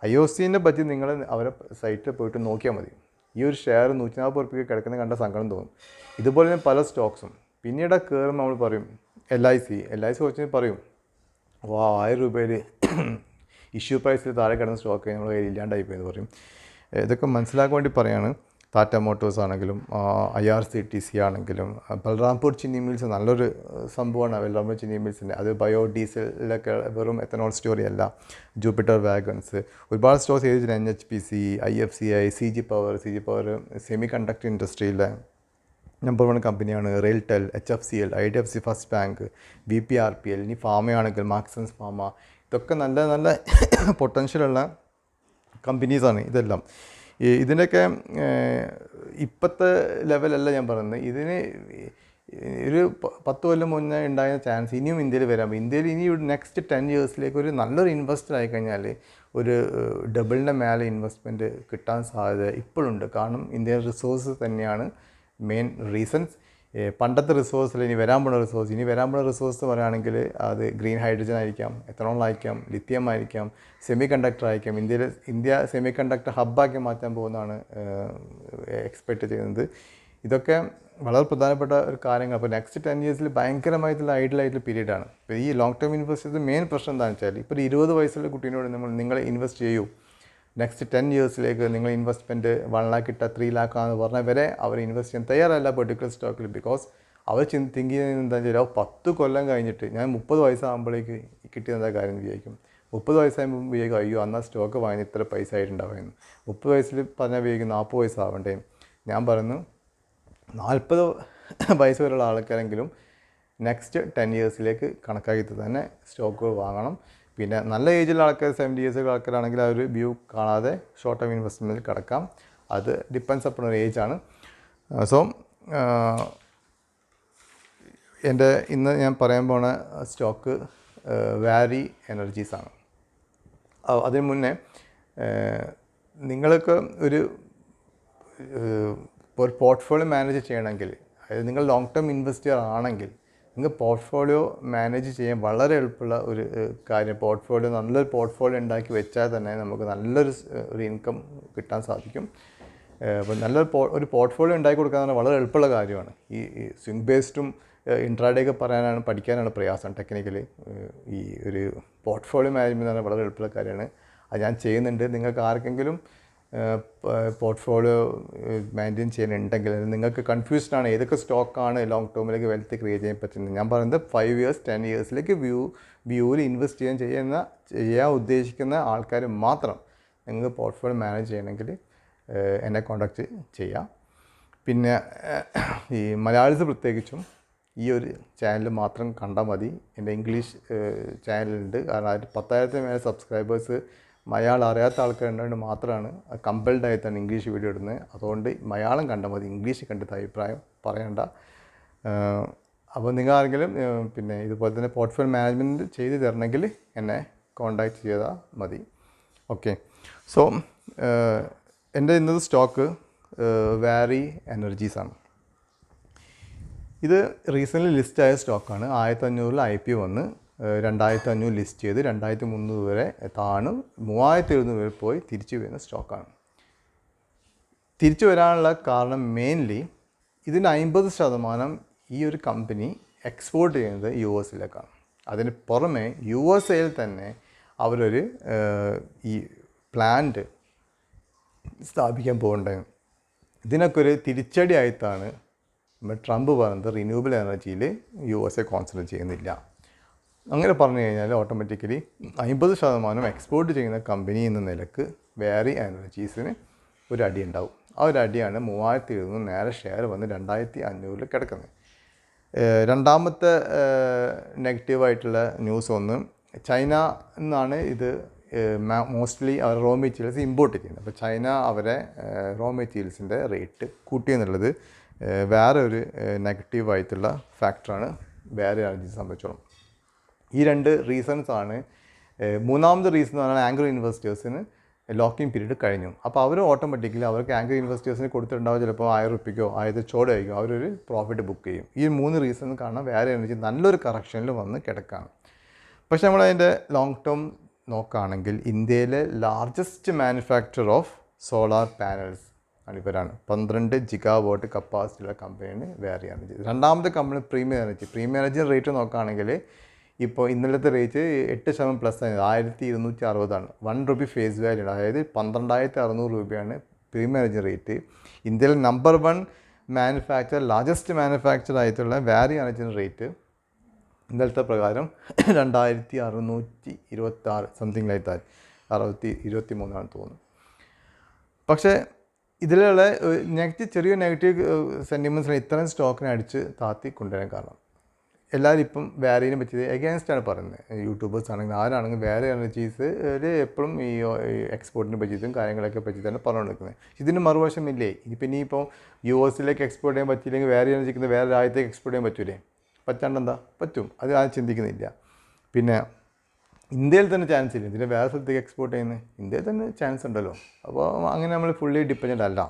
IOCനെ പറ്റി നിങ്ങൾ അവരെ സൈറ്റിൽ പോയിട്ട് നോക്കിയാൽ മതി. ഈ ഒരു ഷെയർ 140 രൂപയ്ക്ക് കിടക്കുന്ന കണ്ട സങ്കടം തോന്നും. ഇതുപോലെ തന്നെ പല സ്റ്റോക്സും. പിന്നീട് കയറുമ്പോൾ നമ്മൾ പറയും LIC കുറച്ച് പറയും 1000 രൂപയിൽ ഇഷ്യൂ പ്രൈസിൽ താഴെ കിടന്ന സ്റ്റോക്ക് നമ്മൾ കയ്യിൽ ഇല്ലാണ്ടായിപ്പോയെന്ന് പറയും. ഇതൊക്കെ മനസ്സിലാക്കാൻ വേണ്ടി പറയാണ്. ടാറ്റ മോട്ടോഴ്സ് ആണെങ്കിലും IRCTC ആണെങ്കിലും ബൽറാംപൂർ ചിന്നി മിൽസ് നല്ലൊരു സംഭവമാണ്. ബൽറാംപൂർ ചിന്നി മിൽസിൻ്റെ അത് ബയോ ഡീസലിലൊക്കെ വെറും എത്തനോൾ സ്റ്റോറി അല്ല. ജൂപ്പിറ്റർ വാഗൺസ്, ഒരുപാട് സ്റ്റോക്സ് ചെയ്തിട്ടുണ്ട്. NHPC, IFCI, CG power semiconductor ഇൻഡസ്ട്രിയിലെ നമ്പർ 1 കമ്പനിയാണ്. RailTel, HFCL, IDFC first bank, VPRPL. ഇനി ഫാമയാണെങ്കിൽ മാക്സൻസ് ഫാമ. ഇതൊക്കെ നല്ല നല്ല പൊട്ടൻഷ്യലുള്ള കമ്പനീസാണ് ഇതെല്ലാം. ഇതിൻ്റെയൊക്കെ ഇപ്പോഴത്തെ ലെവലല്ല ഞാൻ പറയുന്നത്. ഇതിന് ഒരു 10 കൊല്ലം മുന്നേ ഉണ്ടായ ചാൻസ് ഇനിയും ഇന്ത്യയിൽ വരാം. ഇന്ത്യയിൽ ഇനി നെക്സ്റ്റ് 10 ഇയേഴ്സിലേക്ക് ഒരു നല്ലൊരു ഇൻവെസ്റ്റർ ആയിക്കഴിഞ്ഞാൽ ഒരു ഡബിളിൻ്റെ മേലെ ഇൻവെസ്റ്റ്മെൻറ്റ് കിട്ടാൻ സാധ്യത ഇപ്പോഴുണ്ട്. കാരണം ഇന്ത്യൻ റിസോഴ്സ് തന്നെയാണ് മെയിൻ റീസൺസ്. പണ്ടത്തെ റിസോഴ്സിൽ ഇനി വരാൻ പോകുന്ന റിസോഴ്സ് പറയുകയാണെങ്കിൽ അത് ഗ്രീൻ ഹൈഡ്രജൻ ആയിരിക്കാം, എത്തനോൾ ആയിരിക്കാം, ലിത്തിയം ആയിരിക്കാം, സെമി കണ്ടക്ടർ ആയിരിക്കാം. ഇന്ത്യ സെമി കണ്ടക്ടർ ഹബ്ബാക്കി മാറ്റാൻ പോകുന്നതാണ് എക്സ്പെക്റ്റ് ചെയ്യുന്നത്. ഇതൊക്കെ വളരെ പ്രധാനപ്പെട്ട ഒരു കാര്യങ്ങൾ. അപ്പോൾ നെക്സ്റ്റ് 10 ഇയേഴ്സിൽ ഭയങ്കരമായിട്ടുള്ള ഐഡിയലായിട്ടുള്ള പീരീഡാണ്. ഇപ്പോൾ ഈ ലോങ് ടേം ഇൻവെസ്റ്റേഴ്സ് മെയിൻ പ്രശ്നം എന്താണെന്ന് വെച്ചാൽ ഇപ്പോൾ 20 വയസ്സുള്ള കുട്ടീനോട് നിങ്ങൾ ഇൻവെസ്റ്റ് ചെയ്യൂ, നെക്സ്റ്റ് 10 ഇയേഴ്സിലേക്ക് നിങ്ങൾ ഇൻവെസ്റ്റ്മെൻറ്റ് 1 lakh ഇട്ട 3 lakh ആണെന്ന് പറഞ്ഞാൽ വരെ അവർ ഇൻവെസ്റ്റ് ചെയ്യാൻ തയ്യാറല്ല പെർട്ടിക്കുലർ സ്റ്റോക്കിൽ. ബിക്കോസ് അവർ തിങ്ക് ചെയ്യുന്നത് എന്താണെന്ന് വെച്ചാൽ 10 കൊല്ലം കഴിഞ്ഞിട്ട് ഞാൻ 30 വയസ്സാകുമ്പോഴേക്ക് കിട്ടിയെന്താ കാര്യം വിചാരിക്കും. 30 വയസ്സാകുമ്പോൾ വിചാരിക്കും അയ്യോ അന്നാ സ്റ്റോക്ക് വാങ്ങി ഇത്ര പൈസ ആയിട്ടുണ്ടാവുമെന്ന്. 30 വയസ്സിൽ പറഞ്ഞാൽ വിചാരിക്കും 40 വയസ്സാവണ്ടേ. ഞാൻ പറയുന്നു 40 വയസ്സ് വരെയുള്ള ആൾക്കാരെങ്കിലും നെക്സ്റ്റ് 10 ഇയേഴ്സിലേക്ക് കണക്കാക്കി തന്നെ സ്റ്റോക്കുകൾ വാങ്ങണം. പിന്നെ നല്ല ഏജിലുള്ള ആൾക്കാർ 70 ഇയേഴ്സുള്ള ആൾക്കാരാണെങ്കിൽ ആ ഒരു വ്യൂ കാണാതെ ഷോർട്ട് ടൈം ഇൻവെസ്റ്റ്മെൻറ്റിൽ കിടക്കാം. അത് ഡിപ്പെൻസ് അപ്പോൺ ഒരു ഏജാണ്. സോ ഇന്ന് ഞാൻ പറയാൻ പോണ സ്റ്റോക്ക് വാരി എനർജീസാണ്. അതിന് മുന്നേ നിങ്ങൾക്ക് ഒരു പോർട്ട്ഫോളിയോ മാനേജ് ചെയ്യണമെങ്കിൽ, അതായത് നിങ്ങൾ ലോങ് ടേം ഇൻവെസ്റ്റർ ആണെങ്കിൽ നിങ്ങൾക്ക് പോർട്ട്ഫോളിയോ മാനേജ് ചെയ്യാൻ വളരെ എളുപ്പമുള്ള ഒരു കാര്യം. നല്ലൊരു പോർട്ട്ഫോളിയോ ഉണ്ടാക്കി വെച്ചാൽ തന്നെ നമുക്ക് നല്ലൊരു ഇൻകം കിട്ടാൻ സാധിക്കും. അപ്പോൾ ഒരു പോർട്ട്ഫോളിയോ ഉണ്ടാക്കി കൊടുക്കുക എന്ന് പറഞ്ഞാൽ വളരെ എളുപ്പമുള്ള കാര്യമാണ്. ഈ സ്വിംഗ് ബേസ്ഡും ഇൻട്രാഡേയൊക്കെ പഠിക്കാനാണ് പ്രയാസം ടെക്നിക്കലി. ഈ ഒരു പോർട്ട്ഫോളിയോ മാനേജ്മെൻറ്റ് എന്ന് പറഞ്ഞാൽ വളരെ എളുപ്പമുള്ള കാര്യമാണ്. അത് ഞാൻ ചെയ്യുന്നുണ്ട്. നിങ്ങൾക്ക് ആർക്കെങ്കിലും പോർട്ട്ഫോളിയോ മെയിൻറ്റെയിൻ ചെയ്യാനുണ്ടെങ്കിൽ, നിങ്ങൾക്ക് കൺഫ്യൂസ്ഡ് ആണ് ഏതൊക്കെ സ്റ്റോക്കാണ് ലോങ് ടേമിലേക്ക് വെൽത്ത് ക്രിയേറ്റ് ചെയ്യാൻ പറ്റുന്നത്. ഞാൻ പറയുന്നത് 5 years 10 yearsലേക്ക് വ്യൂവിൽ ഇൻവെസ്റ്റ് ചെയ്യാൻ ഉദ്ദേശിക്കുന്ന ആൾക്കാർ മാത്രം നിങ്ങൾക്ക് പോർട്ട്ഫോളിയോ മാനേജ് ചെയ്യണമെങ്കിൽ എന്നെ കോൺടാക്റ്റ് ചെയ്യാം. പിന്നെ ഈ മലയാളീസ് പ്രത്യേകിച്ചും ഈ ഒരു ചാനൽ മാത്രം കണ്ടാൽ മതി. എൻ്റെ ഇംഗ്ലീഷ് ചാനലുണ്ട്. കാരണം 10,000 മേലെ സബ്സ്ക്രൈബേഴ്സ് മലയാളം അറിയാത്ത ആൾക്കാരുണ്ടായത് മാത്രമാണ് കമ്പൽഡ് ആയിട്ടാണ് ഇംഗ്ലീഷ് വീഡിയോ ഇടുന്നത്. അതുകൊണ്ട് മലയാളം കണ്ടാൽ മതി, ഇംഗ്ലീഷ് കണ്ടിട്ട് അഭിപ്രായം പറയണ്ട. അപ്പോൾ നിങ്ങൾ ആരെങ്കിലും പിന്നെ ഇതുപോലെ തന്നെ പോർട്ട്ഫോളിയോ മാനേജ്മെൻറ്റ് ചെയ്ത് തരണമെങ്കിൽ എന്നെ കോൺടാക്റ്റ് ചെയ്താൽ മതി. ഓക്കെ. സോ എൻ്റെ ഇന്നത്തെ സ്റ്റോക്ക് വാരി എനർജീസാണ്. ഇത് റീസെൻ്റ്ലി ലിസ്റ്റായ സ്റ്റോക്കാണ്. 1500 IPO വന്ന് 2500 ലിസ്റ്റ് ചെയ്ത് 2300 വരെ താണു 3700 വരെ പോയി തിരിച്ചു വരുന്ന സ്റ്റോക്കാണ്. തിരിച്ചു വരാനുള്ള കാരണം മെയിൻലി ഇതിന് 50% ഈ ഒരു കമ്പനി എക്സ്പോർട്ട് ചെയ്യുന്നത് US-ലേക്കാണ്. അതിന് പുറമെ USA-ൽ തന്നെ അവരൊരു ഈ പ്ലാന്റ് സ്ഥാപിക്കാൻ പോകുന്നുണ്ടായിരുന്നു. ഇതിനൊക്കെ ഒരു തിരിച്ചടി ആയിട്ടാണ് ട്രംപ് പറഞ്ഞത് റിന്യൂവബിൾ എനർജിയിൽ USA കോൺസെൻട്രേറ്റ് ചെയ്യുന്നില്ല. അങ്ങനെ പറഞ്ഞു കഴിഞ്ഞാൽ ഓട്ടോമാറ്റിക്കലി 50% എക്സ്പോർട്ട് ചെയ്യുന്ന കമ്പനി എന്ന നിലക്ക് വാരി എനർജീസിന് ഒരു അടി ഉണ്ടാവും. ആ ഒരു അടിയാണ് 3700 നേരെ ഷെയർ വന്ന് 2500 കിടക്കുന്നത്. രണ്ടാമത്തെ നെഗറ്റീവായിട്ടുള്ള ന്യൂസ് ഒന്ന്, ചൈന എന്നാണ് ഇത് മോസ്റ്റ്ലി അവർ റോ മെറ്റീരിയൽസ് ഇമ്പോർട്ട് ചെയ്യുന്നത്. അപ്പോൾ ചൈന അവരെ റോ മെറ്റീരിയൽസിൻ്റെ റേറ്റ് കൂട്ടിയെന്നുള്ളത് വേറെ ഒരു നെഗറ്റീവായിട്ടുള്ള ഫാക്ടറാണ് വാരി എനർജീസ് സംബന്ധിച്ചോളം. ഈ 2 റീസൺസാണ്. മൂന്നാമത്തെ റീസൺ എന്ന് പറഞ്ഞാൽ ആങ്കർ ഇൻവെസ്റ്റേഴ്സിന് ലോക്കിംഗ് പീരീഡ് കഴിഞ്ഞു. അപ്പോൾ അവർ ഓട്ടോമാറ്റിക്കലി അവർക്ക് ആങ്കർ ഇൻവെസ്റ്റേഴ്സിന് കൊടുത്തിട്ടുണ്ടാവും ചിലപ്പോൾ 1000 രൂപയ്ക്കോ 1000 ചോടായിരിക്കും അവരൊരു പ്രോഫിറ്റ് ബുക്ക് ചെയ്യും. ഈ 3 റീസൺ കാരണം വാരി എനർജി നല്ലൊരു കറക്ഷനിൽ വന്ന് കിടക്കുകയാണ്. പക്ഷേ നമ്മളതിൻ്റെ ലോങ് ടേം നോക്കുകയാണെങ്കിൽ ഇന്ത്യയിലെ largest manufacture of solar panels ഇവരാണ്. 12 GW കപ്പാസിറ്റിയുള്ള കമ്പനിയാണ് വാരി എനർജി. രണ്ടാമത്തെ കമ്പനി പ്രീമിയം എനർജി റേറ്റ് നോക്കുകയാണെങ്കിൽ ഇപ്പോൾ ഇന്നലത്തെ റേറ്റ് 8% പ്ലസ് ആയത് 1260 ₹1 ഫേസ് വാല്യൂ ഉണ്ട്. അതായത് 12,600 രൂപയാണ് പ്രീമിയം എനർജി റേറ്റ്. ഇന്ത്യയിൽ നമ്പർ 1 ലാർജസ്റ്റ് മാനുഫാക്ചർ ആയിട്ടുള്ള വാരി എനർജി റേറ്റ് ഇന്നലത്തെ പ്രകാരം 2626 സംതിങ് ലൈക്ക് ദാറ്റ് 623 തോന്നുന്നു. പക്ഷേ ഇതിലുള്ള ചെറിയ നെഗറ്റീവ് സെൻറ്റിമെൻറ്റ്സിന് ഇത്തരം സ്റ്റോക്കിനെ അടിച്ച് താത്തി കൊണ്ടുവരാൻ കാരണം എല്ലാവരും ഇപ്പം വാരിനെ പറ്റി എഗെയിൻസ്റ്റാണ് പറയുന്നത്. യൂട്യൂബേഴ്സ് ആണെങ്കിൽ ആരാണെങ്കിലും വാരി എനർജീസ് എപ്പോഴും ഈ എക്സ്പോർട്ടിനെ പറ്റിയിട്ടും കാര്യങ്ങളൊക്കെ പറ്റിയിട്ടാണ് പറഞ്ഞുകൊണ്ടിരിക്കുന്നത്. ഇതിന് മറുവശം ഇല്ലേ? ഇനിയിപ്പോൾ US-ലേക്ക് എക്സ്പോർട്ട് ചെയ്യാൻ പറ്റിയില്ലെങ്കിൽ വാരി എനർജിക്കുന്ന വേറെ രാജ്യത്തേക്ക് എക്സ്പോർട്ട് ചെയ്യാൻ പറ്റൂലേ? പറ്റാണ്ടെന്താ? പറ്റും. അത് ആരും ചിന്തിക്കുന്നില്ല. പിന്നെ ഇന്ത്യയിൽ തന്നെ ചാൻസ് ഇല്ല, ഇതിൻ്റെ വേറെ സ്ഥലത്തേക്ക് എക്സ്പോർട്ട് ചെയ്യുന്നത് ഇന്ത്യയിൽ തന്നെ ചാൻസ് ഉണ്ടല്ലോ. അപ്പോൾ അങ്ങനെ നമ്മൾ ഫുള്ളി ഡിപ്പെൻഡൻ്റ് അല്ല.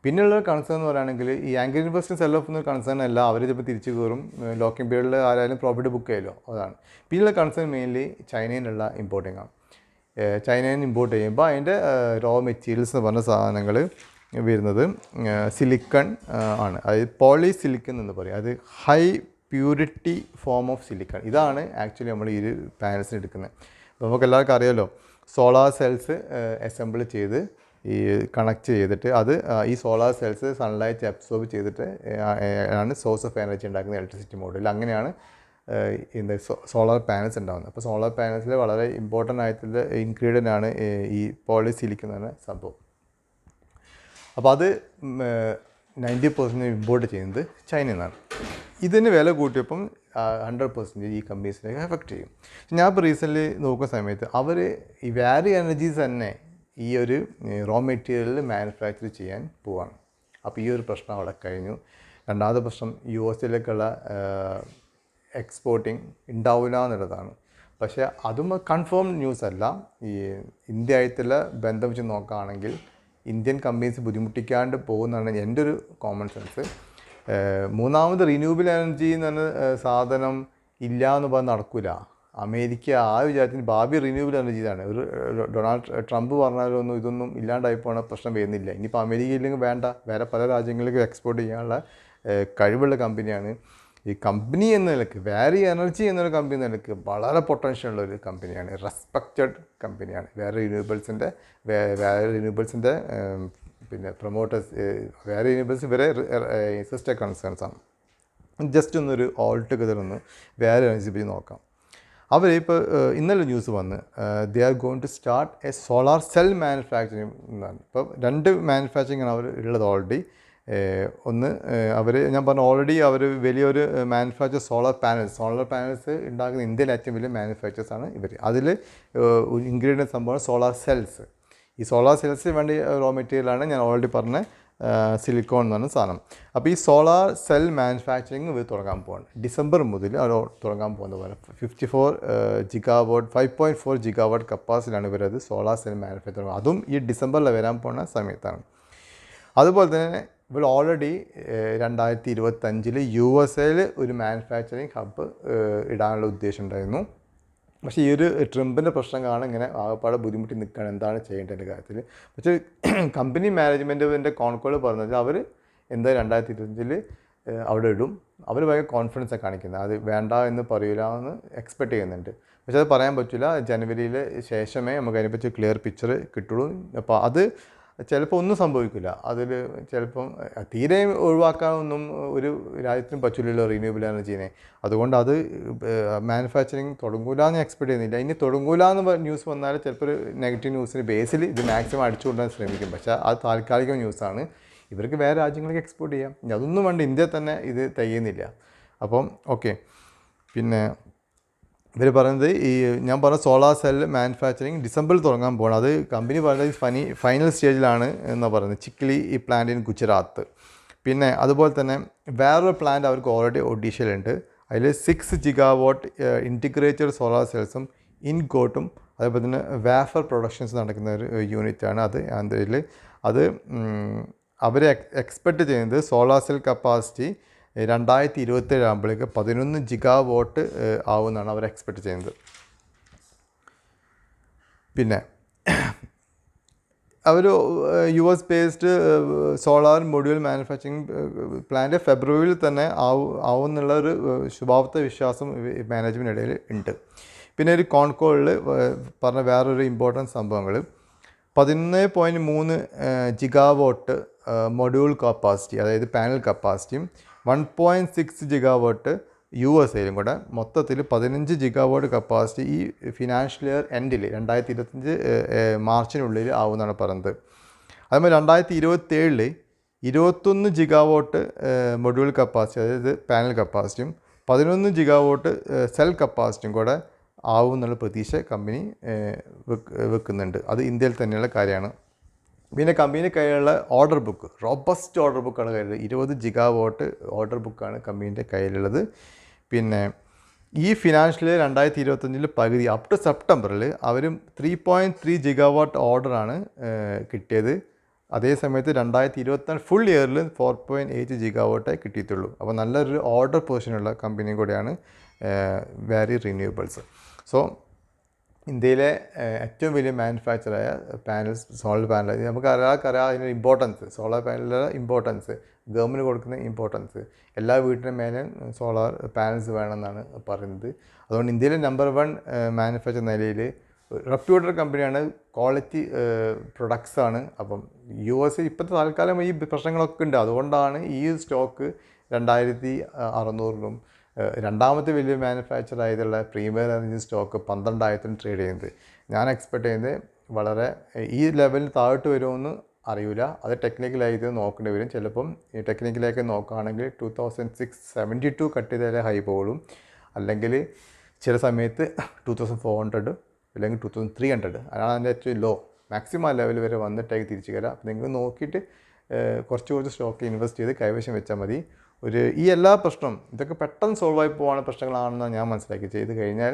പിന്നെയുള്ള കൺസേൺ എന്ന് പറയുകയാണെങ്കിൽ ഈ ആങ്കർ ഇൻവെസ്റ്റേഴ്സ് സെൽ ഓഫ് എന്നൊരു കൺസേൺ അല്ല, അവർ ചിലപ്പോൾ തിരിച്ചു കയറും, ലോക്കിംഗ് പീരീഡിൽ ആരായാലും പ്രോഫിറ്റ് ബുക്ക് ചെയ്യുമല്ലോ, അതാണ്. പിന്നെയുള്ള കൺസേൺ മെയിൻലി ചൈനയിൽ നിന്നുള്ള ഇമ്പോർട്ടിംഗ് ആണ്. ചൈനയിൽ നിന്ന് ഇമ്പോർട്ട് ചെയ്യുമ്പോൾ അതിൻ്റെ റോ മെറ്റീരിയൽസ് എന്ന് പറഞ്ഞ സാധനങ്ങൾ വരുന്നത് സിലിക്കൺ ആണ്. അതായത് പോളി സിലിക്കൺ എന്ന് പറയും. അത് high purity form of silicon. ഇതാണ് ആക്ച്വലി നമ്മൾ ഈ ഒരു പാനൽസിന് എടുക്കുന്നത്. അപ്പോൾ നമുക്ക് എല്ലാവർക്കും അറിയാമല്ലോ, സോളാർ സെൽസ് അസംബിൾ ചെയ്ത് ഈ കണക്ട് ചെയ്തിട്ട് അത് ഈ സോളാർ സെൽസ് സൺലൈറ്റ് അബ്സോർബ് ചെയ്തിട്ട് ആണ് സോഴ്സ് ഓഫ് എനർജി ഉണ്ടാക്കുന്ന ഇലക്ട്രിസിറ്റി മോഡൽ. അങ്ങനെയാണ് സോളാർ പാനൽസ് ഉണ്ടാകുന്നത്. അപ്പോൾ സോളാർ പാനൽസിൽ വളരെ ഇമ്പോർട്ടൻ്റ് ആയിട്ടുള്ള ഇൻഗ്രീഡിയൻ്റ് ആണ് ഈ പോളിസിലിക്കൺ എന്ന് പറഞ്ഞ സംഭവം. അപ്പോൾ അത് 90% ഇമ്പോർട്ട് ചെയ്യുന്നത് ചൈനയിൽ നിന്നാണ്. ഇതിന് വില കൂട്ടിയപ്പം 100% ഈ കമ്പനീസിലേക്ക് എഫക്റ്റ് ചെയ്യും. ഞാൻ ഇപ്പോൾ റീസെൻ്റ്ലി നോക്കുന്ന സമയത്ത് അവർ ഈ വാരി എനർജീസ് തന്നെ ഈ ഒരു റോ മെറ്റീരിയൽ മാനുഫാക്ചർ ചെയ്യാൻ പോവാണ്. അപ്പോൾ ഈ ഒരു പ്രശ്നം അവിടെ കഴിഞ്ഞു. രണ്ടാമത്തെ പ്രശ്നം US-ലേക്കുള്ള എക്സ്പോർട്ടിങ് ഉണ്ടാവില്ല എന്നുള്ളതാണ്. പക്ഷേ അതും കൺഫേം ന്യൂസ് അല്ല. ഈ ഇന്ത്യ ആയിട്ടുള്ള ബന്ധം വെച്ച് നോക്കുകയാണെങ്കിൽ ഇന്ത്യൻ കമ്പനീസ് ബുദ്ധിമുട്ടിക്കാണ്ട് പോകുന്നതാണ് എൻ്റെ ഒരു കോമൺ സെൻസ്. മൂന്നാമത് റിന്യൂവബിൾ എനർജി എന്ന് പറഞ്ഞ സാധനം ഇല്ല എന്ന് പറഞ്ഞാൽ നടക്കില്ല. അമേരിക്ക ആ വിചാരത്തിന് ഭാവി റിന്യൂവബിൾ എനർജി ഇതാണ്. ഒരു ഡൊണാൾഡ് ട്രംപ് പറഞ്ഞാലൊന്നും ഇതൊന്നും ഇല്ലാണ്ടായി പോകുന്ന പ്രശ്നം വരുന്നില്ല. ഇനിയിപ്പോൾ അമേരിക്കയില്ലെങ്കിൽ വേണ്ട, വേറെ പല രാജ്യങ്ങളിലേക്ക് എക്സ്പോർട്ട് ചെയ്യാനുള്ള കഴിവുള്ള കമ്പനിയാണ്. ഈ കമ്പനി എന്ന നിലയ്ക്ക് വാരി എനർജി എന്നൊരു കമ്പനി എന്ന നിലയ്ക്ക് വളരെ പൊട്ടൻഷ്യൽ ഉള്ള ഒരു കമ്പനിയാണ്, റെസ്പെക്റ്റഡ് കമ്പനിയാണ്. വേറെ റിന്യൂവബിൾസിൻ്റെ പിന്നെ പ്രൊമോട്ടേഴ്സ്, വേറെ റിന്യൂവബിൾസ് ഇവരെ സിസ്റ്റർ കൺസേൺസാണ്. ജസ്റ്റ് ഒന്നൊരു ഓൾ ടുഗദർ ഒന്ന് വേറെ എനർജി പറ്റി നോക്കാം. അവർ ഇപ്പോൾ ഇന്നലെ ന്യൂസ് വന്ന് they are going to start a solar cell manufacturing എന്നാണ്. ഇപ്പം 2 മാനുഫാക്ചറിങ് ആണ് അവർ ഉള്ളത് ഓൾറെഡി. ഒന്ന് ഞാൻ പറഞ്ഞു ഓൾറെഡി അവർ വലിയൊരു മാനുഫാക്ചർ സോളാർ പാനൽസ് ഉണ്ടാക്കുന്ന ഇന്ത്യയിലെ ഏറ്റവും വലിയ മാനുഫാക്ചേഴ്സാണ് ഇവർ. അതിൽ ഇൻഗ്രീഡിയൻറ്റ് സംഭവം സോളാർ സെൽസ്. ഈ സോളാർ സെൽസിന് വേണ്ടി റോ മെറ്റീരിയലാണ് ഞാൻ ഓൾറെഡി പറഞ്ഞ സിലിക്കോൺ എന്ന് പറഞ്ഞ സാധനം. അപ്പോൾ ഈ സോളാർ സെൽ മാനുഫാക്ചറിങ് ഇവർ തുടങ്ങാൻ പോവാണ്. ഡിസംബർ മുതൽ അവർ തുടങ്ങാൻ പോകുന്ന പോലെ 54 ജിഗാവാട്ട് 5.4 ജിഗാവാട്ട് കപ്പാസിറ്റിയാണ് ഇവരത് സോളാർ സെൽ മാനുഫാക്ചർ. അതും ഈ ഡിസംബറിൽ വരാൻ പോകുന്ന സമയത്താണ്. അതുപോലെ തന്നെ ഇവർ ഓൾറെഡി 2025 USA ഒരു മാനുഫാക്ചറിങ് ഹബ്ബ് ഇടാനുള്ള ഉദ്ദേശം ഉണ്ടായിരുന്നു. പക്ഷേ ഈ ഒരു ട്രംപിൻ്റെ പ്രശ്നം കാണാൻ ഇങ്ങനെ ആകപ്പാടെ ബുദ്ധിമുട്ടി നിൽക്കുകയാണ് എന്താണ് ചെയ്യേണ്ടതിൻ്റെ കാര്യത്തിൽ. പക്ഷേ കമ്പനി മാനേജ്മെൻറ്റിൻ്റെ കോൺകോൾ പറഞ്ഞത് അവർ എന്താ 2025 അവിടെ ഇടും. അവർ ഭയങ്കര കോൺഫിഡൻസാണ് കാണിക്കുന്നത്. അത് വേണ്ട എന്ന് പറയില്ല എന്ന് എക്സ്പെക്റ്റ് ചെയ്യുന്നുണ്ട്. പക്ഷേ അത് പറയാൻ പറ്റില്ല. ജനുവരിയിൽ ശേഷമേ നമുക്ക് അതിനെപ്പറ്റി ക്ലിയർ പിക്ചർ കിട്ടുള്ളൂ. അപ്പോൾ അത് ചിലപ്പോൾ ഒന്നും സംഭവിക്കില്ല. അതിൽ ചിലപ്പം തീരെ ഒഴിവാക്കാനൊന്നും ഒരു രാജ്യത്തിനും പറ്റില്ലല്ലോ റിന്യൂവബിൾ എനർജീനെ. അതുകൊണ്ട് അത് മാനുഫാക്ചറിങ് തുടങ്ങൂല എന്ന് എക്സ്പെക്ട് ചെയ്യുന്നില്ല. ഇനി തുടങ്ങൂല എന്ന് ന്യൂസ് വന്നാൽ ചിലപ്പോൾ ഒരു നെഗറ്റീവ് ന്യൂസിന് ബേസിൽ ഇത് മാക്സിമം അടിച്ചു കൊണ്ടുവരാൻ ശ്രമിക്കും. പക്ഷേ അത് താൽക്കാലിക ന്യൂസാണ്. ഇവർക്ക് വേറെ രാജ്യങ്ങളിലേക്ക് എക്സ്പോർട്ട് ചെയ്യാം. ഇനി അതൊന്നും വേണ്ട, ഇന്ത്യ തന്നെ ഇത് തികയുന്നില്ല. അപ്പം ഓക്കെ. പിന്നെ ഇവർ പറയുന്നത് ഞാൻ പറഞ്ഞ സോളാർ സെൽ മാനുഫാക്ചറിങ് ഡിസംബറിൽ തുടങ്ങാൻ പോകണം. അത് കമ്പനി പറയുന്നത് ഫൈനൽ സ്റ്റേജിലാണ് എന്നാണ് പറയുന്നത്. ചിക്ലി ഈ പ്ലാന്റ് ഇൻ ഗുജറാത്ത്. പിന്നെ അതുപോലെ തന്നെ വേറൊരു പ്ലാന്റ് അവർക്ക് ഓൾറെഡി ഒഡീഷയിലുണ്ട്. അതിൽ 6 ജിഗാവാട്ട് ഇൻറ്റിഗ്രേറ്റഡ് സോളാർ സെൽസും ഇൻകോട്ടും അതേപോലെ തന്നെ വേഫർ പ്രൊഡക്ഷൻസ് നടക്കുന്ന ഒരു യൂണിറ്റാണ് അത് ആന്ധ്രയിൽ. അത് അവർ എക്സ്പെക്റ്റ് ചെയ്യുന്നത് സോളാർ സെൽ കപ്പാസിറ്റി 2027 ആകുമ്പോഴേക്ക് 11 ജിഗാവാട്ട് ആവുമെന്നാണ് അവർ എക്സ്പെക്റ്റ് ചെയ്യുന്നത്. പിന്നെ അവർ US based solar module manufacturing plant ഫെബ്രുവരിയിൽ തന്നെ ആവുമെന്നുള്ളൊരു ശുഭാപ്ത വിശ്വാസം മാനേജ്മെൻറ്റിനിടയിൽ ഉണ്ട്. പിന്നെ ഒരു കോൺകോളിൽ പറഞ്ഞ വേറൊരു ഇമ്പോർട്ടൻറ്റ് സംഭവങ്ങൾ 11.3 ജിഗാവാട്ട് മൊഡ്യൂൾ കപ്പാസിറ്റി, അതായത് പാനൽ കപ്പാസിറ്റിയും 1.6 ജിഗാവാട്ട് USA കൂടെ മൊത്തത്തിൽ 15 ജിഗാവാട്ട് കപ്പാസിറ്റി ഈ ഫിനാൻഷ്യൽ ഇയർ എൻഡിൽ 2025 മാർച്ചിനുള്ളിൽ ആവുമെന്നാണ് പറയുന്നത്. അതുപോലെ 2027 21 ജിഗാവാട്ട് മൊഡ്യൂൾ കപ്പാസിറ്റി, അതായത് പാനൽ കപ്പാസിറ്റിയും 11 ജിഗാവാട്ട് സെൽ കപ്പാസിറ്റിയും കൂടെ ആവുമെന്നുള്ള പ്രതീക്ഷ കമ്പനി വെക്കുന്നുണ്ട്. അത് ഇന്ത്യയിൽ തന്നെയുള്ള കാര്യമാണ്. പിന്നെ കമ്പനി കയ്യിലുള്ള ഓർഡർ ബുക്ക്, റോബസ്റ്റ് ഓർഡർ ബുക്കാണ് കയ്യിലുള്ളത്. 20 ജിഗാവാട്ട് ഓർഡർ ബുക്കാണ് കമ്പനീൻ്റെ കയ്യിലുള്ളത്. പിന്നെ ഈ ഫിനാൻഷ്യൽ 2025 പകുതി അപ് ടു സെപ്റ്റംബറിൽ അവരും 3.3 ജിഗാവാട്ട് ഓർഡറാണ് കിട്ടിയത്. അതേ സമയത്ത് 2024 ഫുൾ ഇയറിൽ 4.8 ജിഗാവാട്ടേ കിട്ടിയിട്ടുള്ളൂ. അപ്പോൾ നല്ലൊരു ഓർഡർ പൊസിഷനുള്ള കമ്പനിയും കൂടെയാണ് വാരി റിന്യൂവബിൾസ്. സോ ഇന്ത്യയിലെ ഏറ്റവും വലിയ മാനുഫാക്ചറായ പാനൽസ്, സോളാർ പാനൽ, നമുക്ക് അറിയാം അതിൻ്റെ ഇമ്പോർട്ടൻസ്, സോളാർ പാനലിൻ്റെ ഇമ്പോർട്ടൻസ്, ഗവൺമെൻറ് കൊടുക്കുന്ന ഇമ്പോർട്ടൻസ്. എല്ലാ വീട്ടിനും മേലെ സോളാർ പാനൽസ് വേണമെന്നാണ് പറയുന്നത്. അതുകൊണ്ട് ഇന്ത്യയിലെ നമ്പർ 1 മാനുഫാക്ചർ നിലയിൽ റെപ്യൂട്ടഡ് കമ്പനിയാണ്, ക്വാളിറ്റി പ്രൊഡക്ട്സാണ്. അപ്പം US ഇപ്പോഴത്തെ താൽക്കാലം ഈ പ്രശ്നങ്ങളൊക്കെ ഉണ്ട്. അതുകൊണ്ടാണ് ഈ സ്റ്റോക്ക് 2600-ലും രണ്ടാമത്തെ വലിയ മാനുഫാക്ചർ ആയതുള്ള പ്രീമിയർ എനർജി സ്റ്റോക്ക് 12,000 ട്രേഡ് ചെയ്യുന്നത്. ഞാൻ എക്സ്പെക്റ്റ് ചെയ്യുന്നത് വളരെ ഈ ലെവലിൽ താഴോട്ട് വരുമെന്ന് അറിയില്ല. അത് ടെക്നിക്കലായിട്ട് നോക്കേണ്ടി വരും. ചിലപ്പം ഈ ടെക്നിക്കലേക്ക് നോക്കുകയാണെങ്കിൽ 2672 കട്ട് ചെയ്താലേ ഹൈ പോകും. അല്ലെങ്കിൽ ചില സമയത്ത് 2400 അല്ലെങ്കിൽ 2300 അതാണ് അതിൻ്റെ ഏറ്റവും ലോ. മാക്സിമം ലെവൽ വരെ വന്നിട്ടേക്ക് തിരിച്ചു കയറാം. അപ്പോൾ നിങ്ങൾ നോക്കിയിട്ട് കുറച്ച് സ്റ്റോക്ക് ഇൻവെസ്റ്റ് ചെയ്ത് കൈവശം വെച്ചാൽ മതി. ഈ എല്ലാ പ്രശ്നവും ഇതൊക്കെ പെട്ടെന്ന് സോൾവ് ആയി പോകാനുള്ള പ്രശ്നങ്ങളാണെന്നാണ് ഞാൻ മനസ്സിലാക്കി. ചെയ്ത് കഴിഞ്ഞാൽ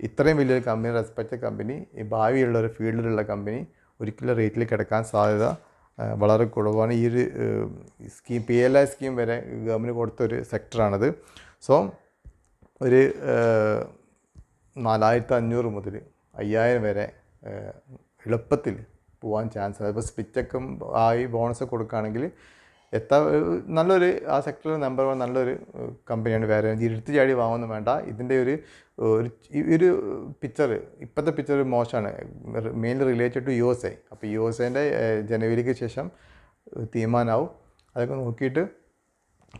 ഇത്രയും വലിയൊരു കമ്പനി, റെസ്പെക്റ്റഡ് കമ്പനി, ഈ ഭാവിയുള്ള ഒരു ഫീൽഡിലുള്ള കമ്പനി ഒരിക്കലും റേറ്റിൽ കിടക്കാൻ സാധ്യത വളരെ കുറവാണ്. ഈ ഒരു സ്കീം PLI സ്കീം വരെ ഗവൺമെൻറ് കൊടുത്തൊരു സെക്ടറാണത്. സോ ഒരു 4500 മുതൽ 5000 വരെ എളുപ്പത്തിൽ പോകാൻ ചാൻസ്. അതിപ്പോൾ സ്പിറ്റൊക്കെ ആയി ബോണസ് കൊടുക്കുകയാണെങ്കിൽ നല്ലൊരു ആ സെക്ടറിൽ നമ്പർ 1 നല്ലൊരു കമ്പനിയാണ്. വേറെ എടുത്തു ചാടി വാങ്ങുന്നു വേണ്ട. ഇതിൻ്റെ ഒരു പിക്ചർ, ഇപ്പോഴത്തെ പിക്ചർ മോശമാണ്, മെയിൻലി റിലേറ്റഡ് ടു USA. അപ്പോൾ USAൻ്റെ ജനുവരിക്ക് ശേഷം തീരുമാനമാവും. അതൊക്കെ നോക്കിയിട്ട്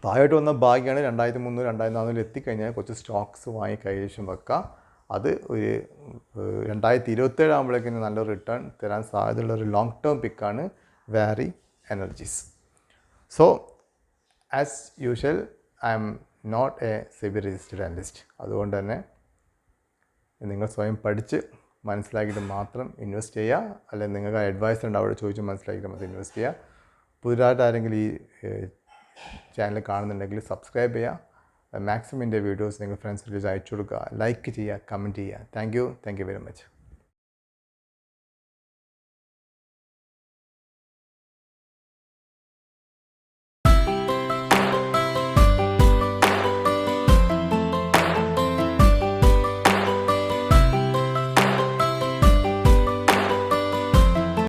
താഴോട്ട് വന്ന ഭാഗ്യമാണ് 2300 2400 എത്തിക്കഴിഞ്ഞാൽ കുറച്ച് സ്റ്റോക്സ് വാങ്ങി കൈവശം വെക്കുക. അത് ഒരു 2027 ആകുമ്പോഴേക്കും നല്ല റിട്ടേൺ തരാൻ സാധ്യതയുള്ള ഒരു ലോങ് ടേം പിക്കാണ് Waaree Energies. So as usual I'm not a SEBI registered analyst. അതുകൊണ്ട് തന്നെ നിങ്ങൾ സ്വയം പഠിച്ച് മനസ്സിലാക്കിയിട്ട് മാത്രം ഇൻവെസ്റ്റ് ചെയ്യുക. അല്ലെങ്കിൽ നിങ്ങൾക്ക് അഡ്വൈസ് ഉണ്ട്, അവിടെ ചോദിച്ച് മനസ്സിലാക്കിയിട്ട് മാത്രം ഇൻവെസ്റ്റ് ചെയ്യുക. പുതുതായിട്ട് ആരെങ്കിലും ഈ ചാനൽ കാണുന്നുണ്ടെങ്കിൽ സബ്സ്ക്രൈബ് ചെയ്യുക. മാക്സിമം എൻ്റെ വീഡിയോസ് നിങ്ങൾ ഫ്രണ്ട്സിലേക്ക് അയച്ചു കൊടുക്കുക, ലൈക്ക് ചെയ്യുക, കമൻറ്റ് ചെയ്യുക. Thank you very much.